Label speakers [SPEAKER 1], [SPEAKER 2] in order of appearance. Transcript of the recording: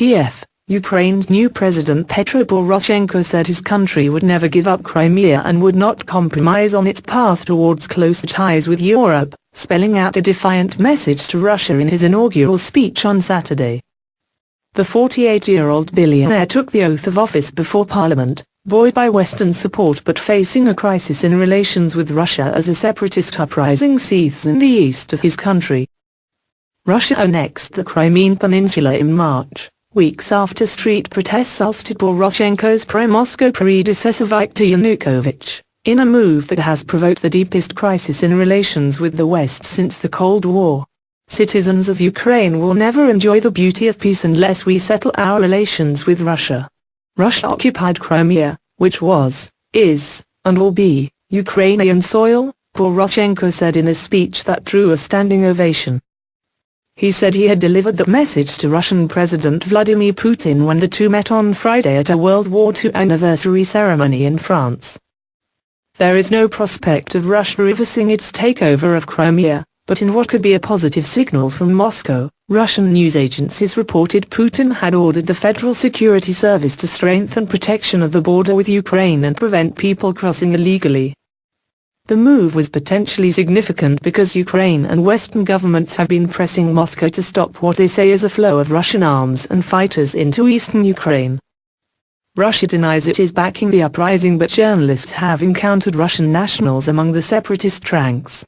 [SPEAKER 1] Kiev, Ukraine's new president Petro Poroshenko said his country would never give up Crimea and would not compromise on its path towards closer ties with Europe, spelling out a defiant message to Russia in his inaugural speech on Saturday. The 48-year-old billionaire took the oath of office before Parliament, buoyed by Western support but facing a crisis in relations with Russia as a separatist uprising seethes in the east of his country. Russia annexed the Crimean Peninsula in March, weeks after street protests ousted Poroshenko's pro-Moscow predecessor Viktor Yanukovych, in a move that has provoked the deepest crisis in relations with the West since the Cold War. Citizens of Ukraine will never enjoy the beauty of peace unless we settle our relations with Russia. Russia occupied Crimea, which was, is, and will be, Ukrainian soil, Poroshenko said in a speech that drew a standing ovation. He said he had delivered the message to Russian President Vladimir Putin when the two met on Friday at a World War II anniversary ceremony in France. There is no prospect of Russia reversing its takeover of Crimea, but in what could be a positive signal from Moscow, Russian news agencies reported Putin had ordered the Federal Security Service to strengthen protection of the border with Ukraine and prevent people crossing illegally. The move was potentially significant because Ukraine and Western governments have been pressing Moscow to stop what they say is a flow of Russian arms and fighters into eastern Ukraine. Russia denies it is backing the uprising, but journalists have encountered Russian nationals among the separatist ranks.